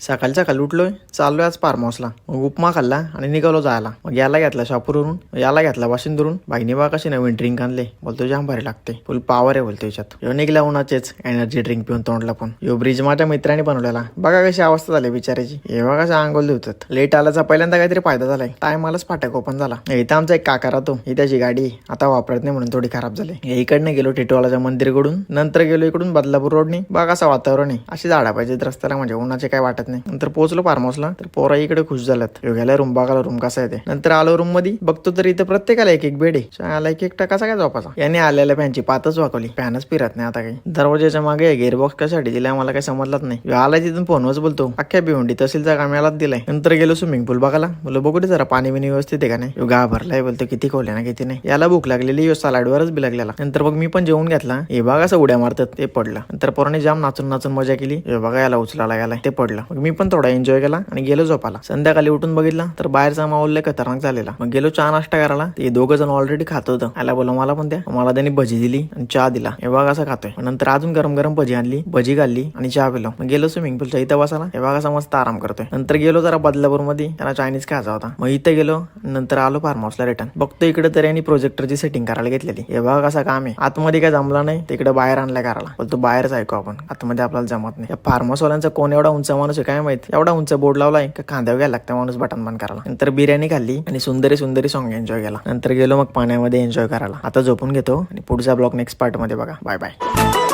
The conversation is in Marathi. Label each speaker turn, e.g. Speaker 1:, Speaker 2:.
Speaker 1: सकाळच्या खाली उठलोय, चाललोय आज फार्म हाऊसला. मग उपमा खाल्ला आणि निघालो जायला. मग याला घेतला शापूरवरून, याला घेतला वाशिंदरून. बाईने बा कशी नवीन ड्रिंक आणले, बोलतो जाम भारी लागते, फुल पॉवर आहे बोलतो याच्यात. ह्यो निघला उन्हाचेच एनर्जी ड्रिंक पिऊन तोंडला. पण ह्यो ब्रिज माझ्या मित्राने बनवलेला. बघा कशी अवस्था झाली बिचाराची. हे बघा कशा अंगोल होतात. लेट आल्याचा पहिल्यांदा काहीतरी फायदा झालाय, टायमालाच फाटक ओपन झाला. इथं आमचा एक काका राहतो, ही त्याची गाडी आता वापरत नाही म्हणून थोडी खराब झाली. इकडनं गेलो टिटवालाच्या मंदिरकडून, नंतर गेलो इकडून बदलापूर रोडने. बघा असं वातावरण आहे, अशी झाडा पाहिजेत रस्त्याला, म्हणजे उन्हाचे काय वाटत नाही. नंतर पोहोचलो फार्म हाऊसला, तर पोरा इकडे खुश झाल्यात. योग्याला रूम बघायला, रूम कसा आहे ते. नंतर आलो रूम मध्ये, बघतो तर इथं प्रत्येकाला एक एक बेड आहे. आला एक टकाचा काय झोपाचा. याने आलेल्या फॅनची पातच वाकवली, फॅनच फिरत नाही आता काही. दरवाजाच्या मागे गेअरबॉक्स कशासाठी दिलाय मला काही समजलाच नाही. आला तिथून फोनवरच बोलतो, अख्ख्या भिवंडी तहसीलचा काम्यालाच दिलाय. नंतर गेलो स्विमिंग पूल बघायला. बोललो बघू दे जरा पाणी बिनी व्यवस्थित आहे का नाही. गा भरलाय बोलतो, किती खोले ना किती नाही. याला भूक लागलेली, सलाडवरच बी लागलेला. नंतर मग मी पण जेवून घेतला. हे बघा असं उड्या मारतात, ते पडलं. नंतर पोराने जाम नाचून नाचून मजा केली. हे बघा याला उचलायला गेलाय, ते पडलं. मग मी पण थोडा एन्जॉय केला आणि गेलो झोपाला. संध्याकाळी उठून बघितला तर बाहेरचा माहोल लय खतरनाक झालेला. मग गेलो चहा नाश्ता करायला. ते दोघं जण ऑलरेडी खात होतं. याला बोललो मला पण द्या. मला त्यांनी भजी दिली आणि चहा दिला. हे बघा असं खातोय. नंतर अजून गरम गरम भजी आणली, भजी घालली आणि चहा पिलो. मग गेलो स्विमिंग पूलच्या इथं बसायला. हे बघा असं मस्त आराम करतोय. नंतर गेलो जरा बदलापूर मध्ये, त्याला चायनीज खायचा होता. मग इथं गेलो, नंतर आलो फार्म हाऊसला रिटर्न. बघतो इकडे तर यांनी प्रोजेक्टरची सेटिंग करायला घेतलेली. हे बघा कसं काम आहे. आतमध्ये काय जमला नाही, तिकडे बाहेर आणलाय करायला. बोलतो बाहेरच ऐकू आपण, आतमध्ये आपल्याला जमत नाही. या फार्म हाऊसवाल्यांचा कोण एवढा उंच माणूस आहे काय माहित. एवढा उंच बोर्ड लावलाय का खांद्यावर घ्यायला लागतं माणूस बटन बंद करायला. नंतर बिर्याणी खाल्ली आणि सुंदरी सुंदरी सॉंग एन्जॉय केला. नंतर गेलो मग पाण्यामध्ये एन्जॉय करायला. आता झोपून घेतो आणि पुढचा ब्लॉग नेक्स्ट पार्ट मध्ये बघा. Bye bye.